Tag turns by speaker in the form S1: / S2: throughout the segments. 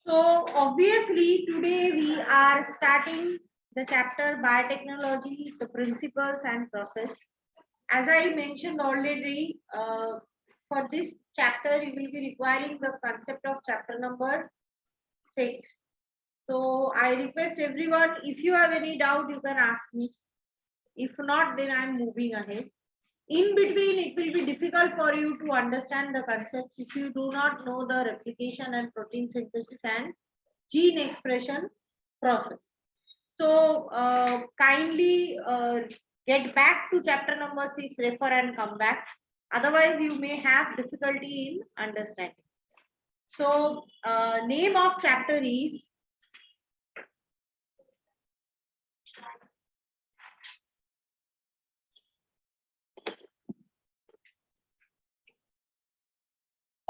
S1: So obviously today we are starting the chapter biotechnology, the principles and process. As I mentioned already, for this chapter you will be requiring the concept of chapter number 6. So I request everyone, if you have any doubt, you can ask me. If not, then I am moving ahead. In between, it will be difficult for you to understand the concepts if you do not know the replication and protein synthesis and gene expression process. So kindly get back to chapter number 6, refer and come back. Otherwise, you may have difficulty in understanding. So name of chapter is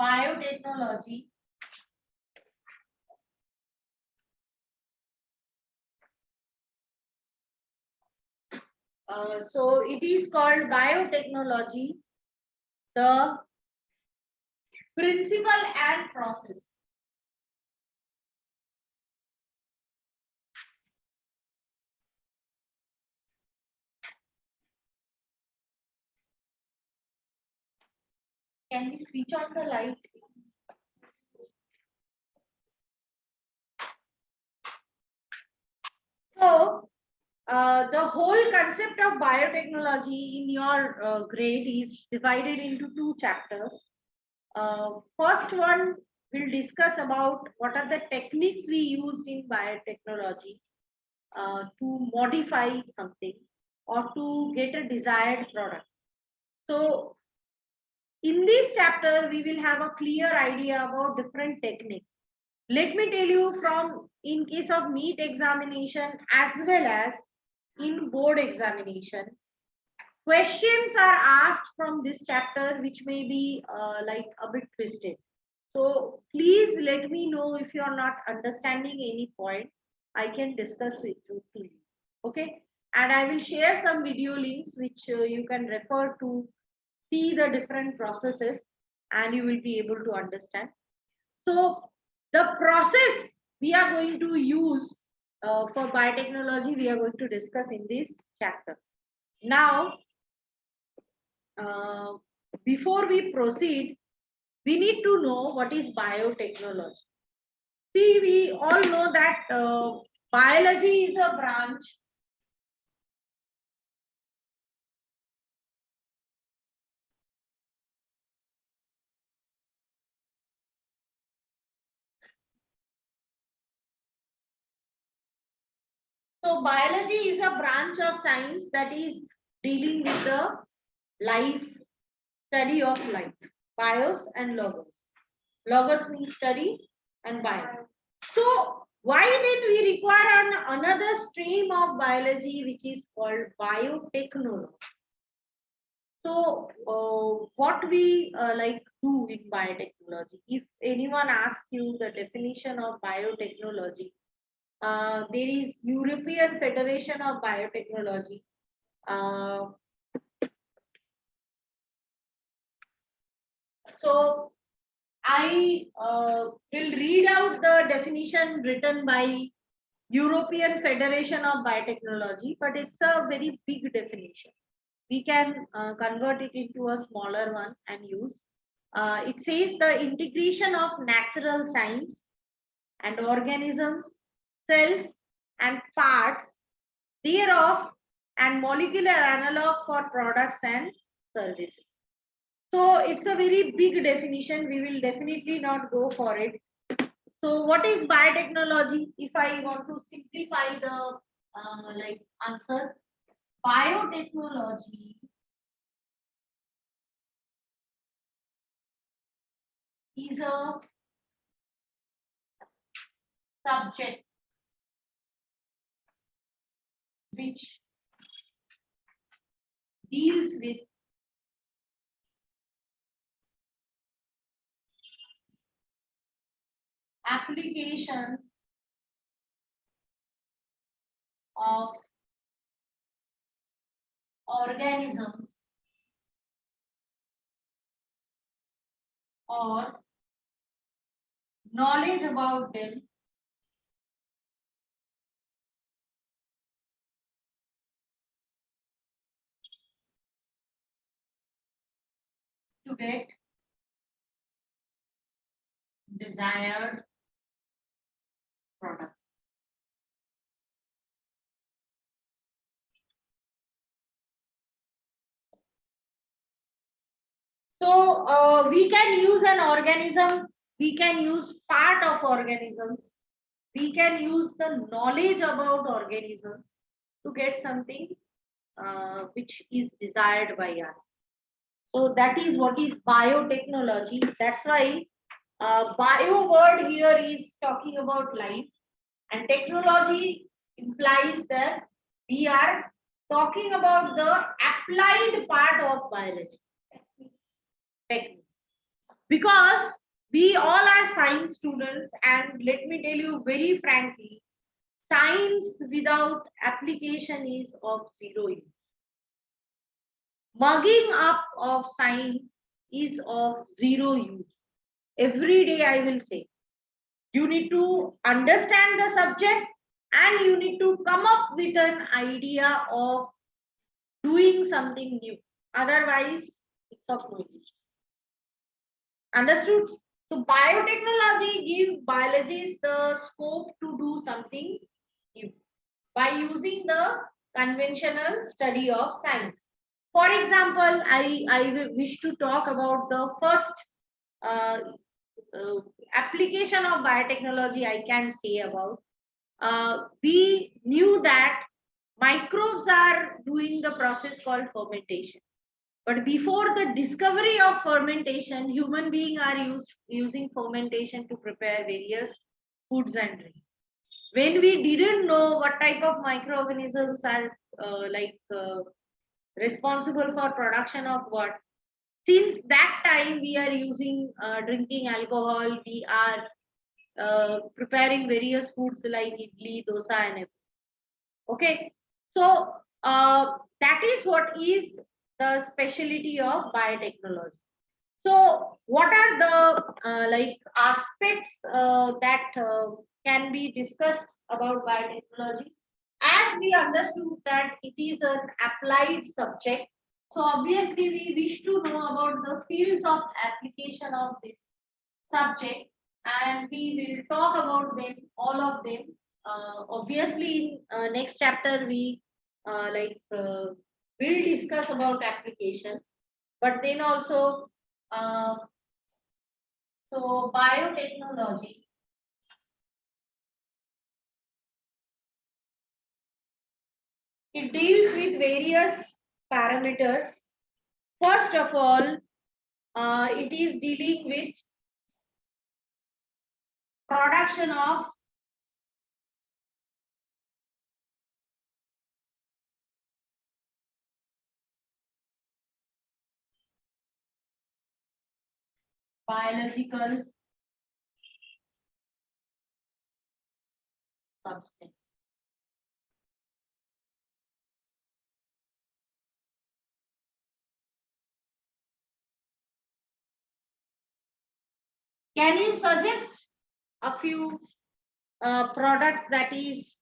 S1: biotechnology. So it is called biotechnology, the principle and process. Can we switch on the light? So the whole concept of biotechnology in your grade is divided into two chapters. First one will discuss about what are the techniques we used in biotechnology to modify something or to get a desired product. So in this chapter, we will have a clear idea about different techniques. Let me tell you from in case of NEET examination as well as in board examination, questions are asked from this chapter which may be like a bit twisted. So please let me know if you are not understanding any point. I can discuss with you. Okay, and I will share some video links which you can refer to see the different processes and you will be able to understand. So the process we are going to use for biotechnology, we are going to discuss in this chapter. Now, before we proceed, we need to know what is biotechnology. See, we all know that biology is a branch. So biology is a branch of science that is dealing with the life, study of life, bios and logos. Logos means study and bio. So why did we require another stream of biology which is called biotechnology? So what we like do in biotechnology? If anyone asks you the definition of biotechnology, there is European Federation of Biotechnology. So I will read out the definition written by European Federation of Biotechnology, but it's a very big definition. We can convert it into a smaller one and use. It says the integration of natural science and organisms, cells and parts thereof and molecular analog for products and services. So it's a very big definition. We will definitely not go for it. So what is biotechnology? If I want to simplify the like answer, biotechnology is a subject which deals with application of organisms or knowledge about them to get desired product. So we can use an organism, we can use part of organisms, we can use the knowledge about organisms to get something which is desired by us. So that is what is biotechnology. That's why bio word here is talking about life, and technology implies that we are talking about the applied part of biology. Techniques. Because we all are science students, and let me tell you very frankly, science without application is of zero use. Mugging up of science is of zero use. Every day I will say, you need to understand the subject and you need to come up with an idea of doing something new. Otherwise, it's of no use. Understood? So biotechnology gives biologists the scope to do something new by using the conventional study of science. For example, I wish to talk about the first uh, application of biotechnology I can say about. We knew that microbes are doing the process called fermentation. But before the discovery of fermentation, human beings are using fermentation to prepare various foods and drinks. When we didn't know what type of microorganisms are responsible for production of what, since that time we are using drinking alcohol, we are preparing various foods like idli, dosa, and everything. Okay, so that is what is the specialty of biotechnology. So, what are the aspects that can be discussed about biotechnology? As we understood that it is an applied subject, so obviously we wish to know about the fields of application of this subject, and we will talk about them, all of them. Obviously, in next chapter we will discuss about application, but then also uh, so biotechnology, it deals with various parameters. First of all, it is dealing with production of biological substance. Can you suggest a few products that is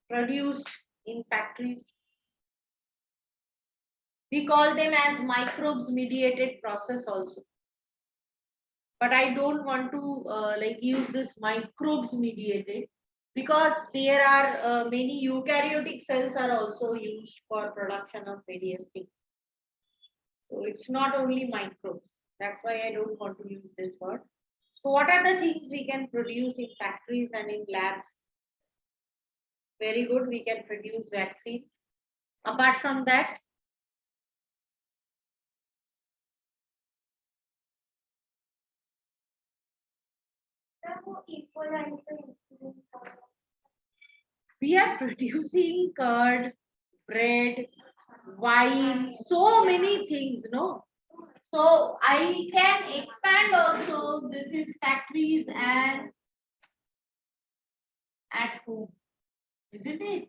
S1: produced in factories? We call them as microbes mediated process also. But I don't want to use this microbes mediated, because there are many eukaryotic cells are also used for production of various things. So it's not only microbes. That's why I don't want to use this word. So what are the things we can produce in factories and in labs? Very good, we can produce vaccines. Apart from that, we are producing curd, bread, wine, so many things, no? So I can expand also. This is factories and at home, isn't it?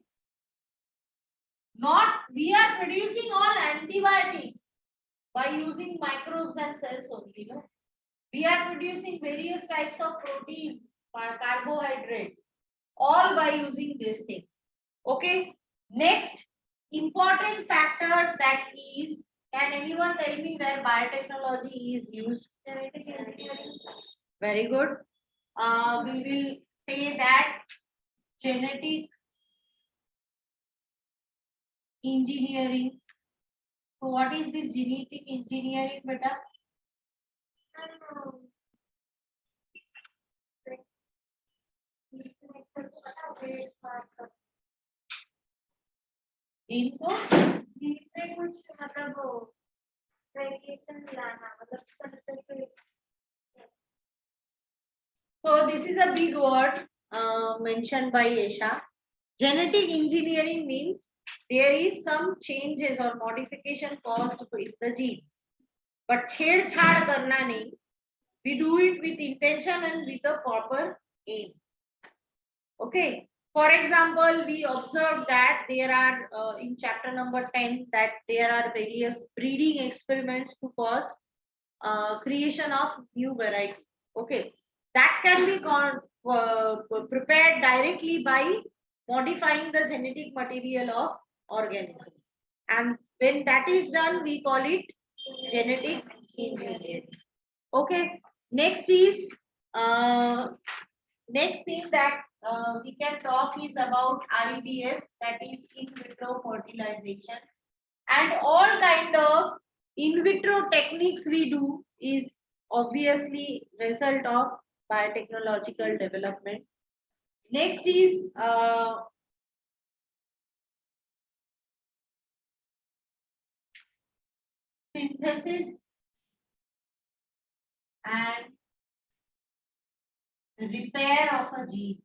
S1: Not, we are producing all antibiotics by using microbes and cells only, no? We are producing various types of proteins, carbohydrates, all by using these things. Okay. Next important factor that is, can anyone tell me where biotechnology is used? Very good. We will say that genetic engineering. So what is this genetic engineering, beta? इनको jeep में कुछ मतलब वो variation लाना मतलब so this is a big word mentioned by Esha. Genetic engineering means there is some changes or modification caused in the genes, but छेड़छाड़ करना नहीं. We do it with intention and with a proper aim. Okay. For example, we observed that there are in chapter number 10 that there are various breeding experiments to cause creation of new variety. Okay. That can be prepared directly by modifying the genetic material of organism. And when that is done, we call it genetic engineering. Okay. Next is next thing that we can talk is about IVF, that is in vitro fertilization, and all kind of in vitro techniques we do is obviously result of biotechnological development. Next is synthesis and repair of a gene.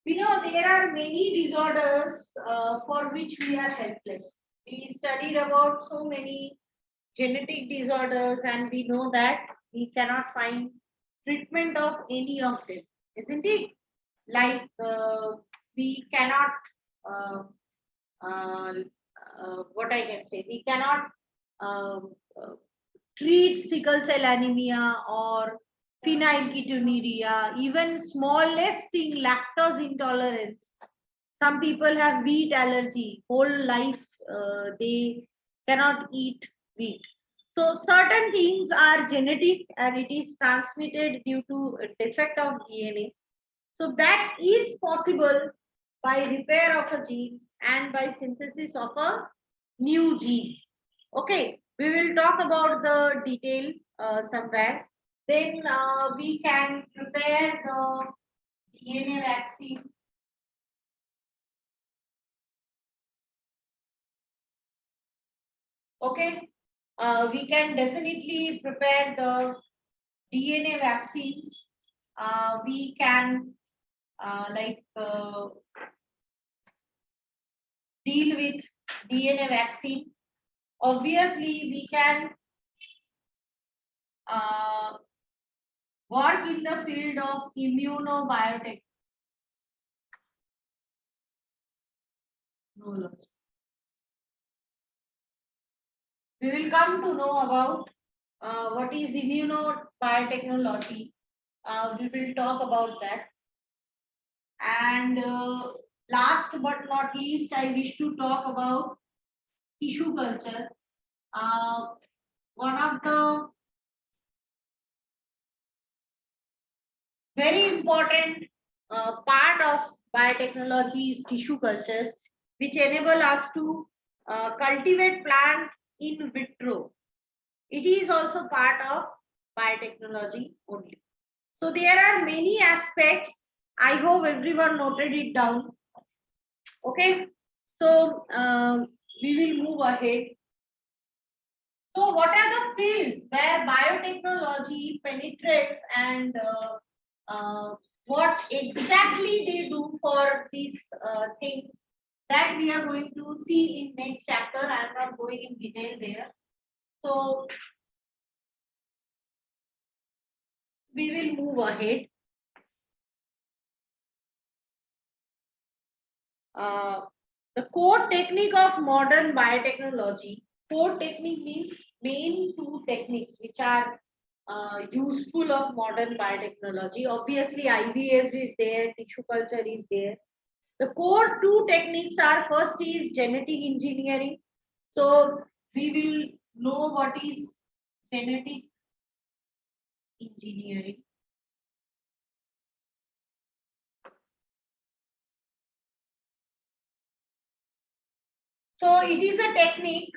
S1: We know there are many disorders for which we are helpless. We studied about so many genetic disorders and we know that we cannot find treatment of any of them, isn't it? Like we cannot, uh, uh, what I can say, we cannot um, uh, treat sickle cell anemia or phenylketonuria, even smallest thing, lactose intolerance. Some people have wheat allergy, whole life they cannot eat wheat. So certain things are genetic and it is transmitted due to a defect of DNA. So that is possible by repair of a gene and by synthesis of a new gene. Okay, we will talk about the detail somewhere. Then we can prepare the DNA vaccine. Okay, we can definitely prepare the DNA vaccines. We can deal with DNA vaccine. Obviously, we can uh, work in the field of immunobiotech. We will come to know about what is immunobiotechnology. We will talk about that. And last but not least, I wish to talk about tissue culture. One of the very important part of biotechnology is tissue culture, which enable us to cultivate plant in vitro. It is also part of biotechnology only. So there are many aspects. I hope everyone noted it down. Okay. So we will move ahead. So what are the fields where biotechnology penetrates and what exactly they do for these things that we are going to see in next chapter. I am not going in detail there. So we will move ahead. Uh, The core technique of modern biotechnology. Core technique means main two techniques which are useful of modern biotechnology. Obviously, IVF is there, tissue culture is there. The core two techniques are, first is genetic engineering. So we will know what is genetic engineering. So it is a technique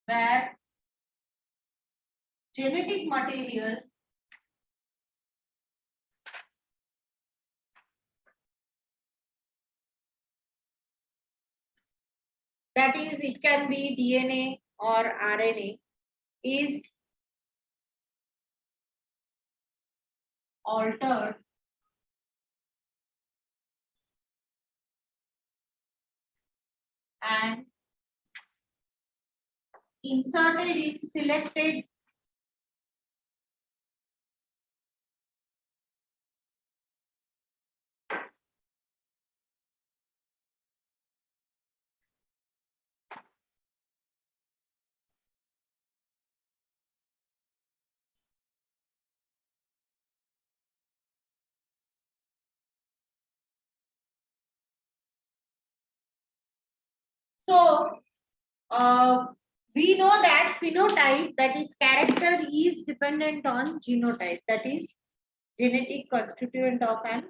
S1: where genetic material that is, it can be DNA or RNA, is altered and inserted in selected so we know that phenotype, that is character, is dependent on genotype, that is genetic constituent of an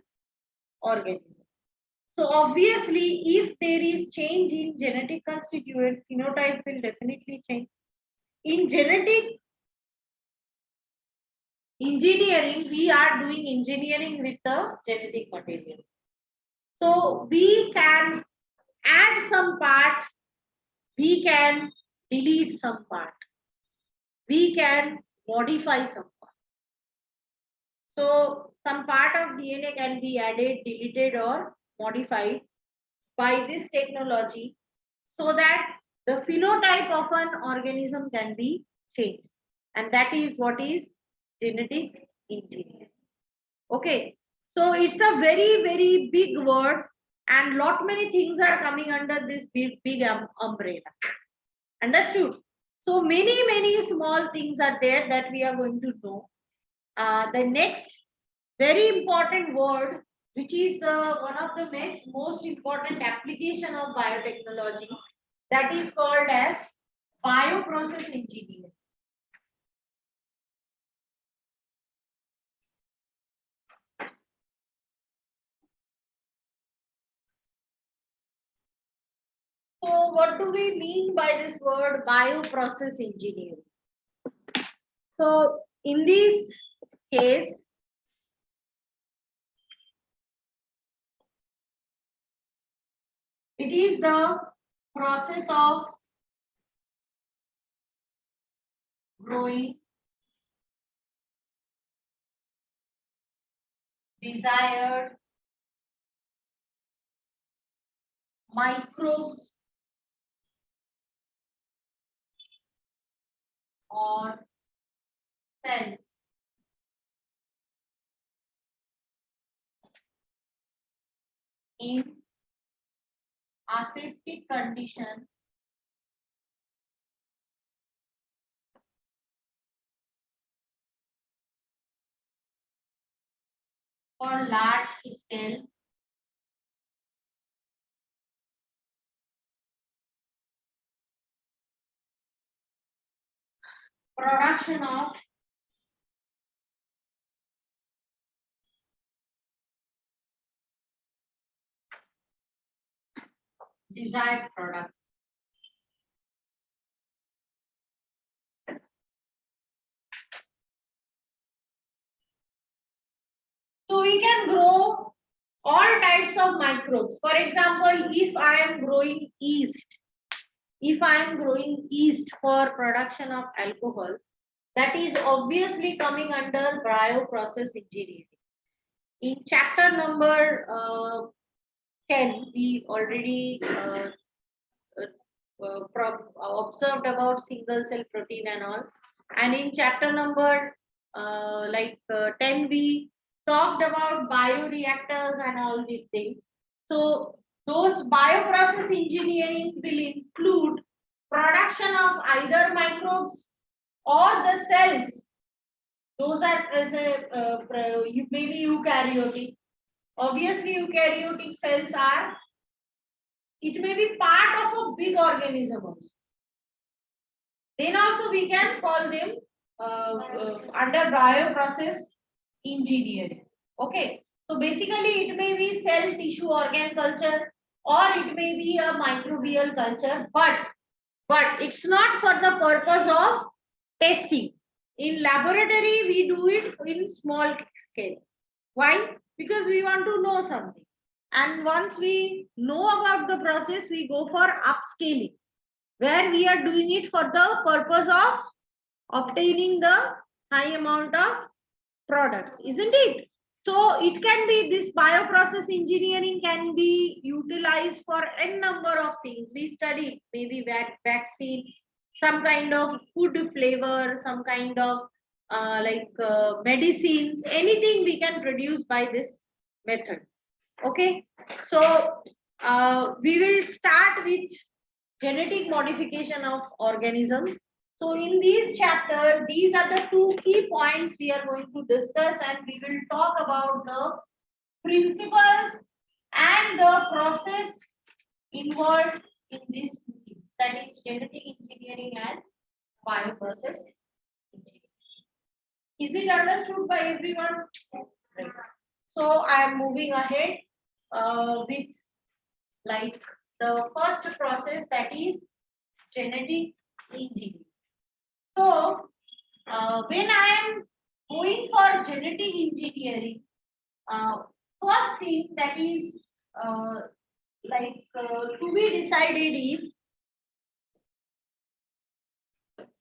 S1: organism. So obviously, if there is change in genetic constituent, phenotype will definitely change. In genetic engineering, we are doing engineering with the genetic material. So we can add some part, we can delete some part, we can modify some part. So some part of DNA can be added, deleted, or modified by this technology so that the phenotype of an organism can be changed. And that is what is genetic engineering. Okay. So it's a very, very big word, and lot many things are coming under this big umbrella. Understood? So many small things are there that we are going to know. The next very important word, which is the one of the most important application of biotechnology, that is called as bioprocess engineering. So what do we mean by this word bioprocess engineering? So in this case, it is the process of growing desired microbes or cells in aseptic condition for large scale production of desired product. So we can grow all types of microbes. For example, if I am growing yeast for production of alcohol, that is obviously coming under bioprocess engineering. In chapter number 10, we already observed about single cell protein and all. And in chapter number 10 we talked about bioreactors and all these things. So those bioprocess engineering will include production of either microbes or the cells. Those are maybe eukaryotic. Obviously, eukaryotic cells are, it may be part of a big organism also. Then also we can call them under bioprocess engineering. Okay. So basically it may be cell tissue organ culture or it may be a microbial culture, but it's not for the purpose of testing. In laboratory, we do it in small scale. Why? Because we want to know something. And once we know about the process, we go for upscaling, where we are doing it for the purpose of obtaining the high amount of products, isn't it? So it can be, this bioprocess engineering can be utilized for n number of things. We study maybe vaccine, some kind of food flavor, some kind of medicines, anything we can produce by this method. Okay, so we will start with genetic modification of organisms. So in this chapter, these are the two key points we are going to discuss, and we will talk about the principles and the process involved in these two things, that is genetic engineering and bioprocess engineering. Is it understood by everyone? Right. So I am moving ahead with like the first process, that is genetic engineering. So when I am going for genetic engineering, first thing that is to be decided is,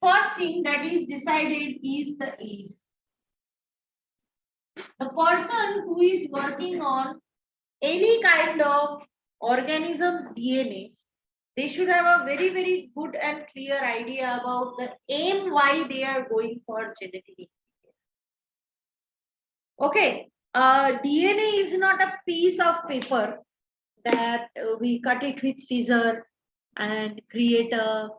S1: first thing that is decided is the age. The person who is working on any kind of organism's DNA, they should have a very, very good and clear idea about the aim why they are going for genetic engineering. Okay, DNA is not a piece of paper that we cut it with scissor and create a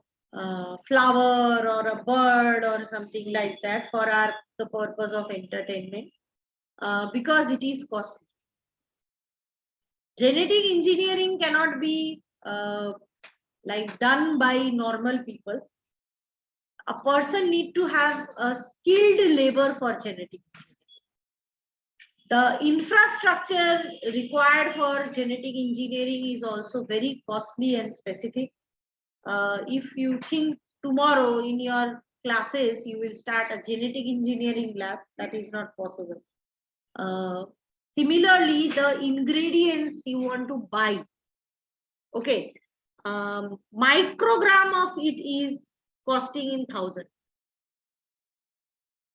S1: flower or a bird or something like that for the purpose of entertainment, because it is costly. Genetic engineering cannot be done by normal people. A person need to have a skilled labor for genetic engineering. The infrastructure required for genetic engineering is also very costly and specific. If you think tomorrow in your classes you will start a genetic engineering lab, that is not possible. Similarly, the ingredients you want to buy, okay, microgram of it is costing in thousands.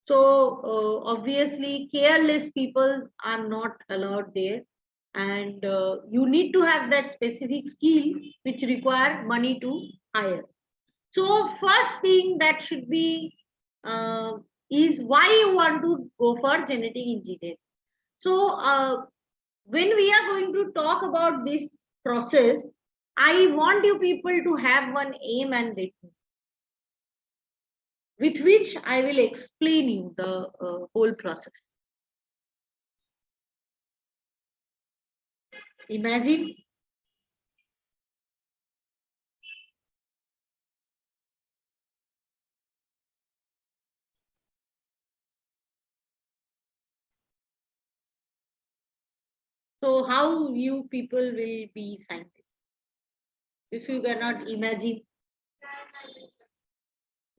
S1: So obviously careless people are not allowed there, and you need to have that specific skill which require money to hire. So first thing that should be is why you want to go for genetic engineering. So when we are going to talk about this process, I want you people to have one aim and vision, with which I will explain you the whole process. Imagine so how you people will be scientists. If you cannot imagine,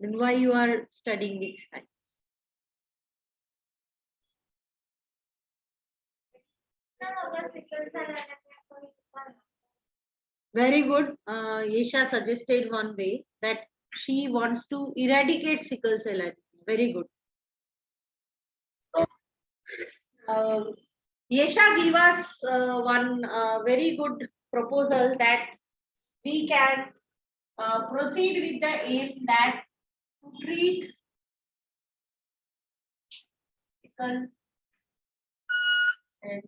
S1: then why you are studying this science? Very good. Yesha suggested one way that she wants to eradicate sickle cell anemia. Very good. So, Yesha gave us one very good proposal that we can proceed with the aim that to treat sickle cell.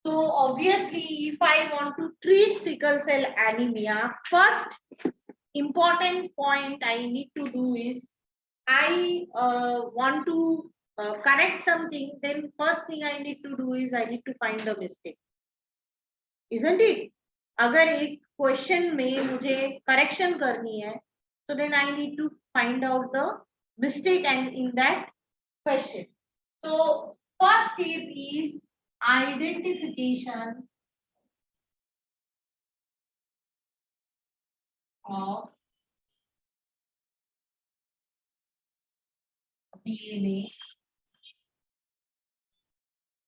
S1: So obviously, if I want to treat sickle cell anemia, first important point I need to do is I want to correct something. Then first thing I need to do is I need to find the mistake, isn't it? अगर एक question में मुझे correction करनी है, so then I need to find out the mistake and in that question. So first step is identification of DNA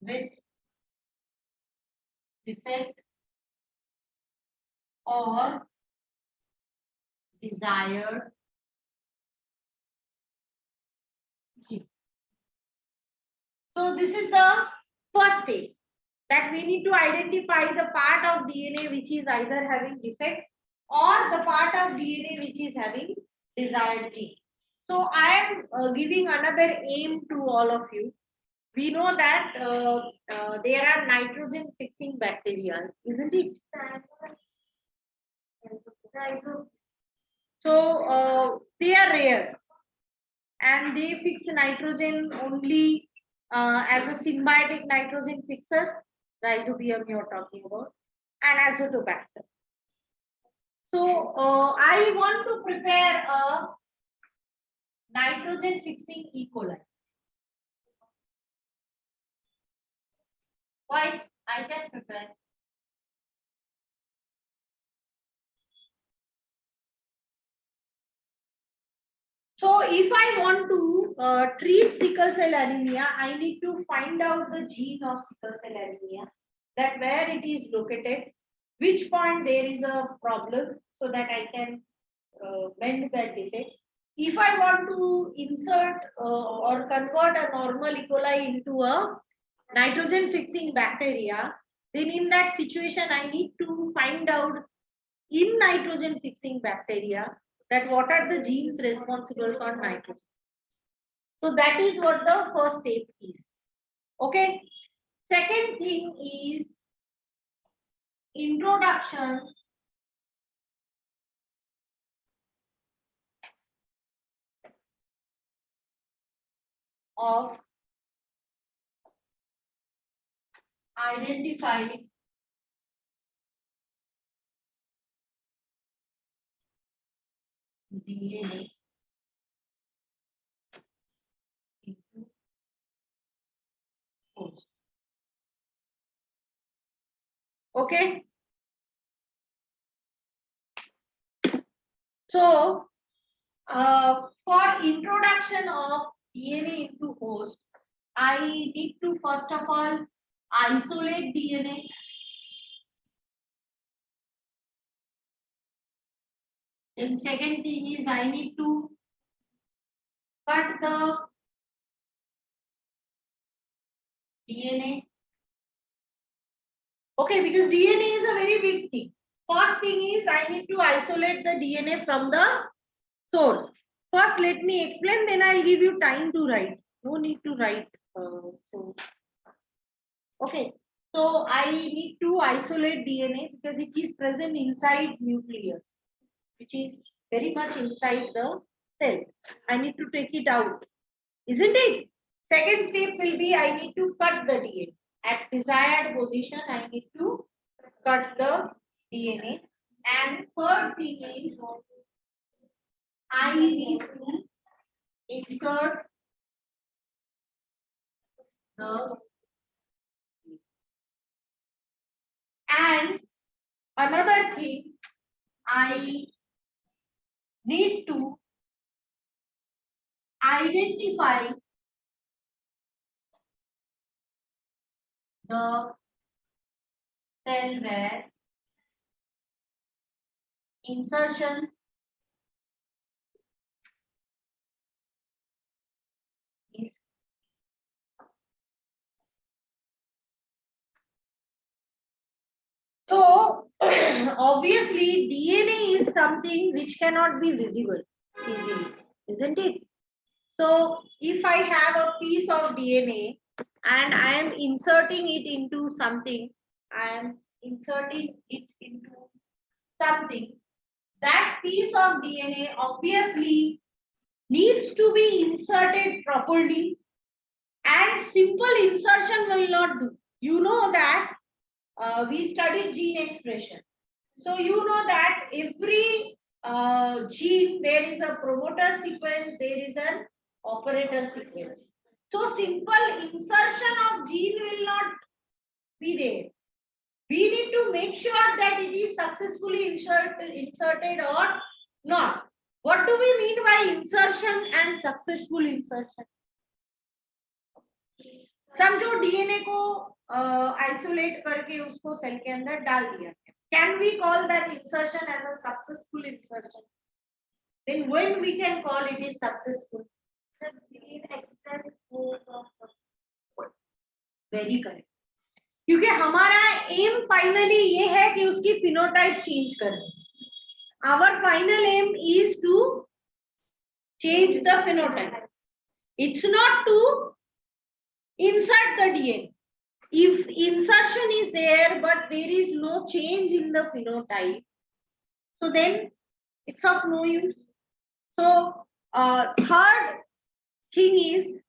S1: with defect or desired gene. So this is the first step, that we need to identify the part of DNA which is either having defect or the part of DNA which is having desired gene. So I am giving another aim to all of you. We know that there are nitrogen fixing bacteria, isn't it? So they are rare and they fix nitrogen only as a symbiotic nitrogen fixer, rhizobium you're talking about, and azotobacter. So I want to prepare a nitrogen fixing E. coli. Why? I can prepare. So if I want to treat sickle cell anemia, I need to find out the gene of sickle cell anemia, that where it is located, which point there is a problem, so that I can mend that defect. If I want to insert or convert a normal E. coli into a nitrogen fixing bacteria, then in that situation I need to find out in nitrogen fixing bacteria that what are the genes responsible for nitrogen. So that is what the first step is. Okay. Second thing is introduction of identified DNA into host. Okay. So for introduction of DNA into host, I need to first of all isolate DNA. Then second thing is I need to cut the DNA. Okay, because DNA is a very big thing. First thing is I need to isolate the DNA from the source. First, let me explain, then I'll give you time to write. No need to write. Okay, so I need to isolate DNA because it is present inside nucleus, which is very much inside the cell. I need to take it out, isn't it? Second step will be I need to cut the DNA. At desired position, I need to cut the DNA. And third thing is I need to insert the, and another thing I need to identify the cell where insertion is so obviously DNA is something which cannot be visible easily. isn't it? So if I have a piece of DNA and I am inserting it into something, I am inserting it into something, that piece of DNA obviously needs to be inserted properly, and simple insertion will not do. You know that we studied gene expression. So you know that every gene, there is a promoter sequence, there is an operator sequence. So simple insertion of gene will not be there. We need to make sure that it is successfully inserted or not. What do we mean by insertion and successful insertion? समझो DNA को isolate करके उसको cell के अंदर डाल दिया, can we call that insertion as a successful insertion? Then when we can call it is successful? The gene express code of very correct. क्योंकि हमारा एम फाइनली ये है कि उसकी फिनोटाइप चेंज करनी. Our final aim is to change the phenotype. It's not to insert the DNA. If insertion is there but there is no change in the phenotype, so then it's of no use. So third thing is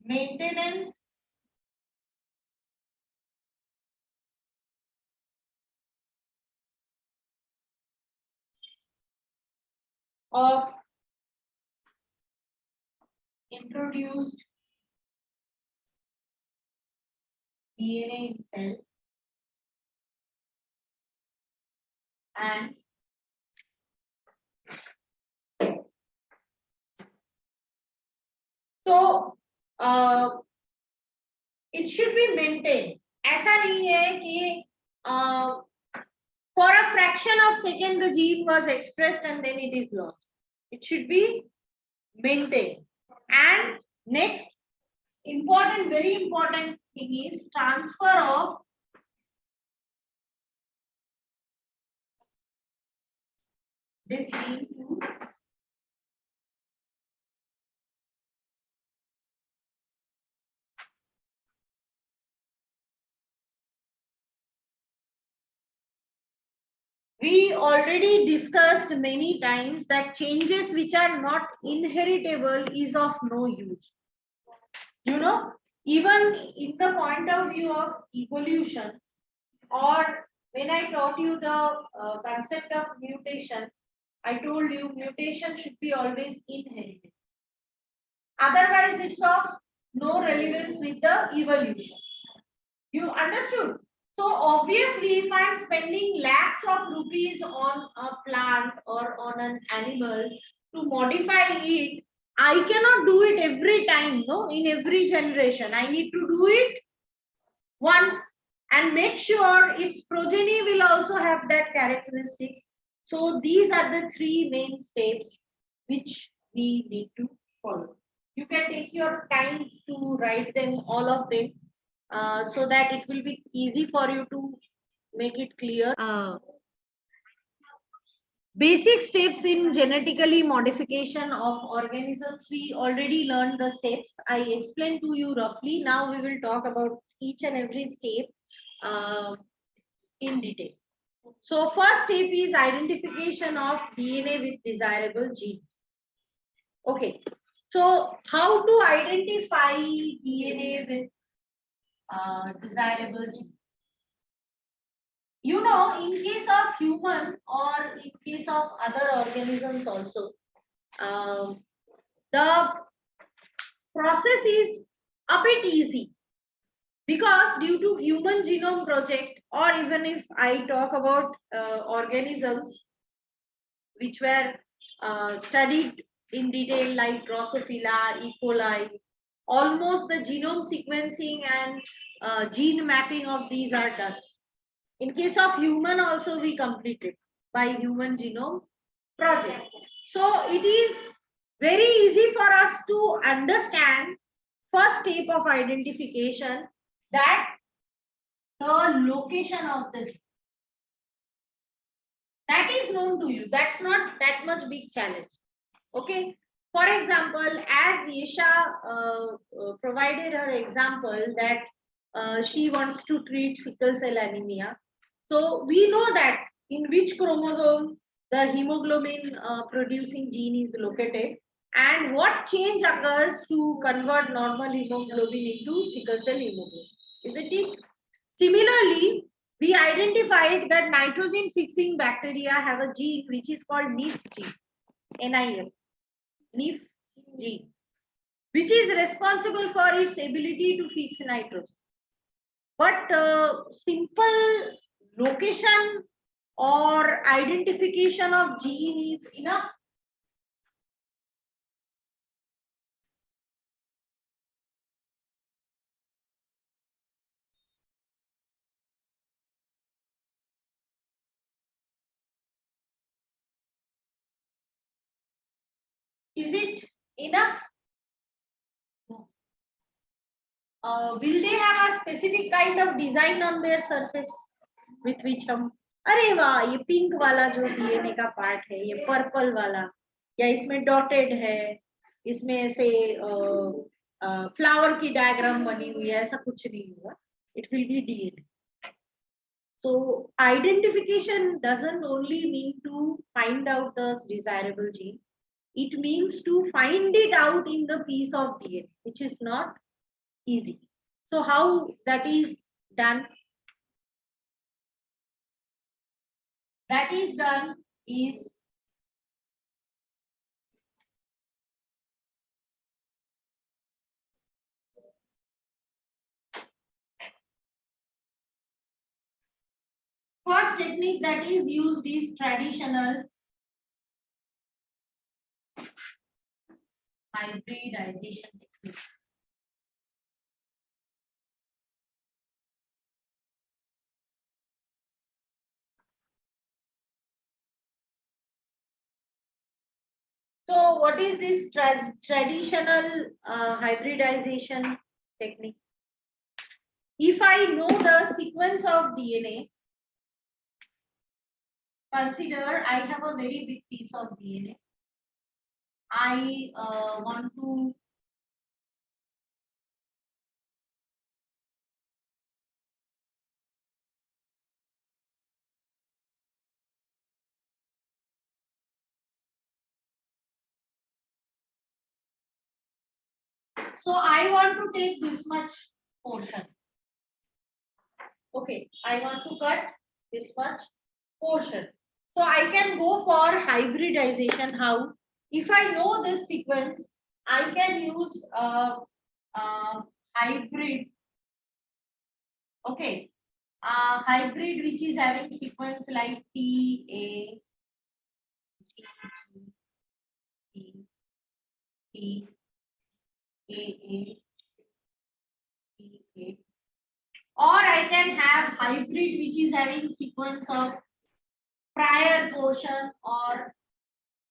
S1: maintenance of introduced DNA in cell and so it should be maintained. ऐसा नहीं है कि for a fraction of second the gene was expressed and then it is lost. It should be maintained. And next important, very important thing is transfer of this gene to we already discussed many times that changes which are not inheritable is of no use. You know, even in the point of view of evolution, or when I taught you the concept of mutation, I told you mutation should be always inherited. Otherwise, it's of no relevance with the evolution. You understood? So obviously, if I'm spending lakhs of rupees on a plant or on an animal to modify it, I cannot do it every time, no, in every generation. I need to do it once and make sure its progeny will also have that characteristics. So these are the three main steps which we need to follow. You can take your time to write them, all of them, so that it will be easy for you to make it clear. Basic steps in genetically modification of organisms, we already learned the steps. I explained to you roughly. Now we will talk about each and every step in detail. So first step is identification of DNA with desirable genes. Okay. So how to identify DNA with desirable genes? You know, in case of human or in case of other organisms also, the process is a bit easy because due to human genome project, or even if I talk about organisms which were studied in detail like Drosophila, E. coli, almost the genome sequencing and gene mapping of these are done. In case of human also we completed by Human Genome Project. So it is very easy for us to understand first step of identification, that the location of the gene. That is known to you. That's not that much big challenge. Okay. For example, as Yesha provided her example that she wants to treat sickle cell anemia. So we know that in which chromosome the hemoglobin producing gene is located and what change occurs to convert normal hemoglobin into sickle cell hemoglobin. Isn't it? Similarly, we identified that nitrogen fixing bacteria have a gene which is called NIF gene, NIF, NIF gene, which is responsible for its ability to fix nitrogen. But simple location or identification of gene is enough. Is it enough? Will they have a specific kind of design on their surface with which हम अरे वाह ये pink वाला जो DNA का part है ये purple वाला या इसमें डॉटेड है इसमें ऐसे फ्लावर की डायग्राम बनी हुई है ऐसा कुछ नहीं हुआ it will be DNA so identification doesn't only mean to find out the desirable gene it means to find it out in the piece of DNA which is not easy. So how that is done? That is done is first technique that is used is traditional hybridization technique. So what is this traditional hybridization technique? If I know the sequence of DNA, consider I have a very big piece of DNA. I want to so I want to take this much portion. Okay, I want to cut this much portion. So I can go for hybridization. How? If I know this sequence, I can use hybrid. Okay, hybrid which is having sequence like T A G G T T A T A. Or I can have hybrid which is having sequence of prior portion or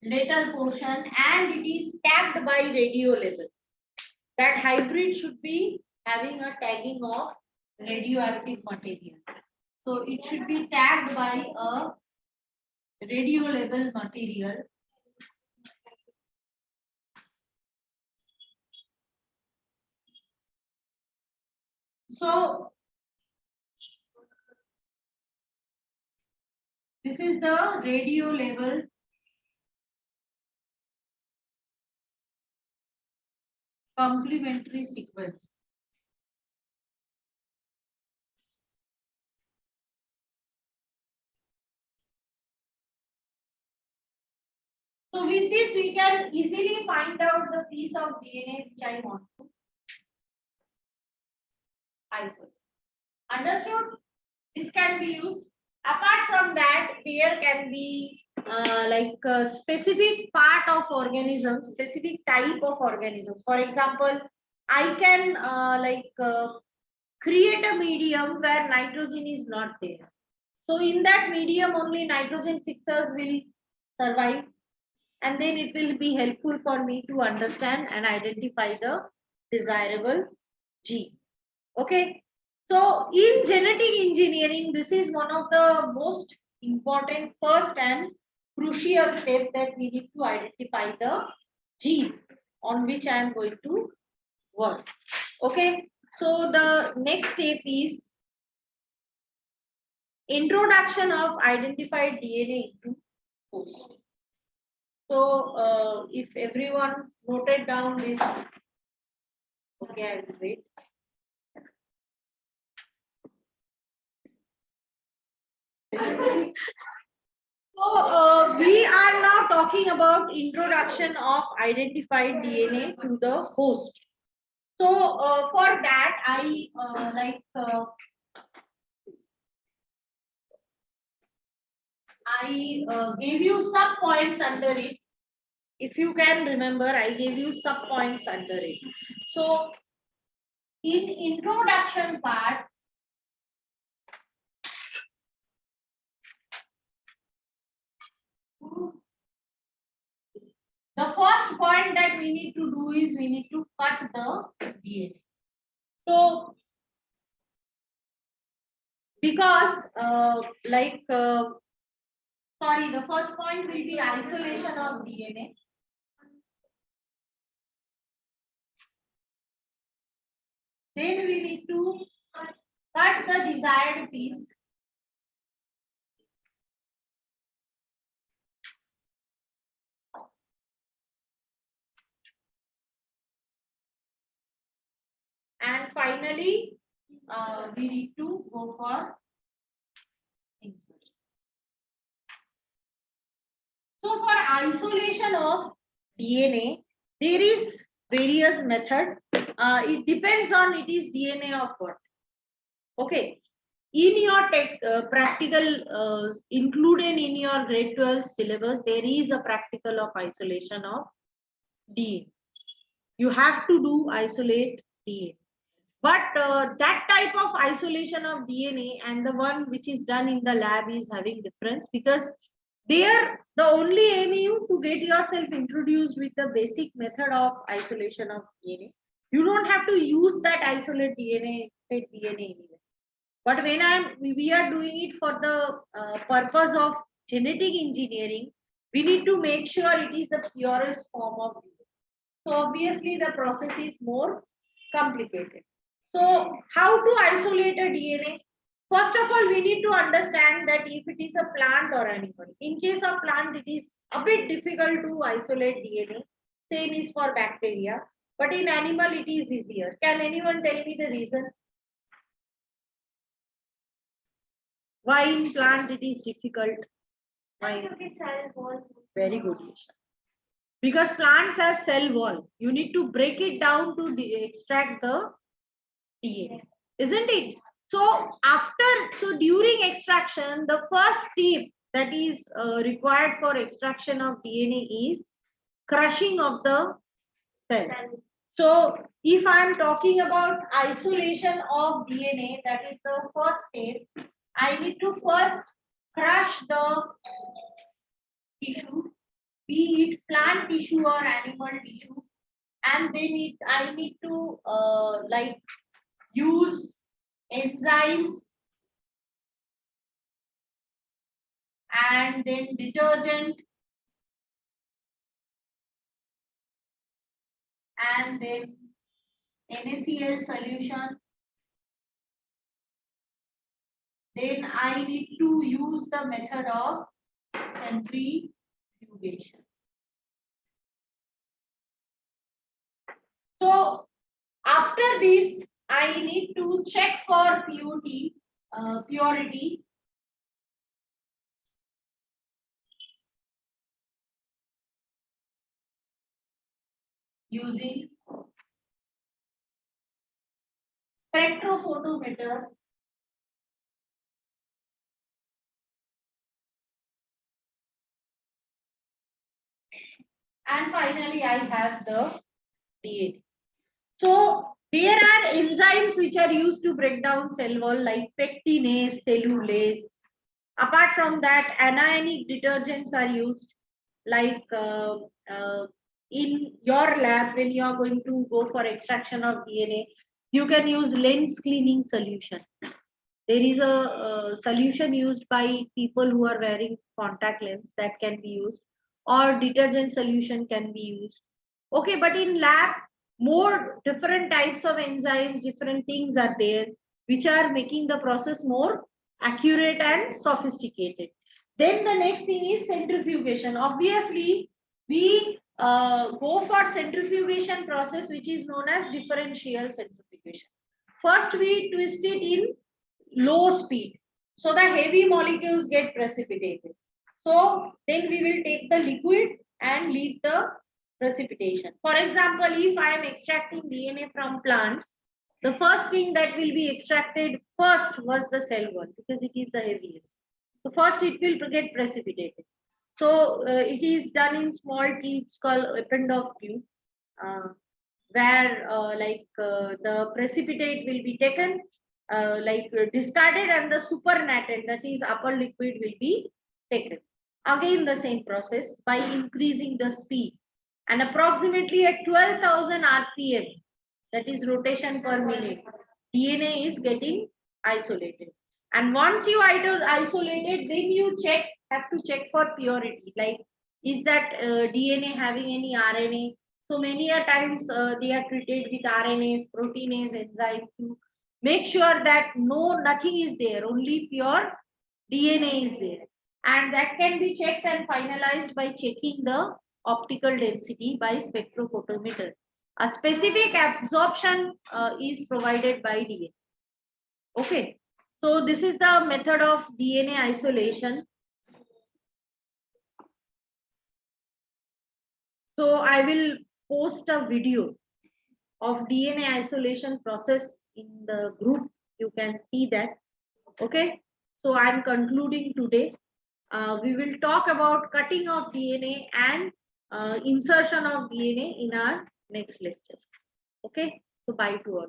S1: later portion and it is tagged by radio label. That hybrid should be having a tagging of radioactive material. So it should be tagged by a radio label material. So this is the radio label complementary sequence. So with this we can easily find out the piece of DNA which I want to isolate. Understood? This can be used. Apart from that, there can be like a specific part of organism, specific type of organism. For example, I can create a medium where nitrogen is not there. So in that medium only nitrogen fixers will survive and then it will be helpful for me to understand and identify the desirable gene. Okay. So in genetic engineering, this is one of the most important first and crucial step that we need to identify the gene on which I am going to work. Okay, so the next step is introduction of identified DNA into host. So if everyone noted down this, okay, I will wait. So we are now talking about introduction of identified DNA to the host. So for that, I gave you sub points under it. If you can remember, I gave you sub points under it. So in introduction part, the first point that we need to do is we need to cut the DNA. So because the first point will be isolation of DNA. Then we need to cut the desired piece. And finally, we need to go for insertion. So for isolation of DNA, there is various method. It depends on it is DNA of what. Okay. In your practical, included in your grade 12 syllabus, there is a practical of isolation of DNA. You have to do isolate DNA. But that type of isolation of DNA and the one which is done in the lab is having difference, because there the only aim is to get yourself introduced with the basic method of isolation of DNA. You don't have to use that isolate DNA anyway. But when we are doing it for the purpose of genetic engineering, we need to make sure it is the purest form of DNA. So obviously the process is more complicated. So how to isolate a DNA? First of all, we need to understand that if it is a plant or animal. In case of plant, it is a bit difficult to isolate DNA. Same is for bacteria. But in animal, it is easier. Can anyone tell me the reason? Why in plant it is difficult? Why? Very good. Because plants have cell wall. You need to break it down to extract the DNA, isn't it? So during extraction, the first step that is required for extraction of DNA is crushing of the cell. So if I am talking about isolation of DNA, that is the first step. I need to first crush the tissue, be it plant tissue or animal tissue, and then I need to use enzymes and then detergent and then NaCl solution. Then I need to use the method of centrifugation. So after this, I need to check for purity using spectrophotometer and finally I have the DNA. So there are enzymes which are used to break down cell wall like pectinase, cellulase. Apart from that, anionic detergents are used like in your lab when you are going to go for extraction of DNA, you can use lens cleaning solution. There is a solution used by people who are wearing contact lens that can be used, or detergent solution can be used. Okay, but in lab, more different types of enzymes, different things are there, which are making the process more accurate and sophisticated. Then the next thing is centrifugation. Obviously, we go for centrifugation process, which is known as differential centrifugation. First, we twist it in low speed, so the heavy molecules get precipitated. So then we will take the liquid and leave the precipitation. For example, if I am extracting DNA from plants, the first thing that will be extracted first was the cell wall, because it is the heaviest. So first it will get precipitated. So it is done in small tubes called Eppendorf tube, uh, where the precipitate will be taken, discarded, and the supernatant, that is upper liquid, will be taken. Again the same process by increasing the speed, and approximately at 12,000 rpm, that is rotation per minute, DNA is getting isolated. And once you isolate it, then you have to check for purity, like is that DNA having any RNA. So many a times they are treated with RNAs, proteinase, enzyme to make sure that nothing is there, only pure DNA is there. And that can be checked and finalized by checking the optical density by spectrophotometer. A specific absorption is provided by DNA. Okay. So this is the method of DNA isolation. So I will post a video of DNA isolation process in the group. You can see that. Okay. So I'm concluding today. We will talk about cutting of DNA and insertion of DNA in our next lecture. Okay. So bye to all.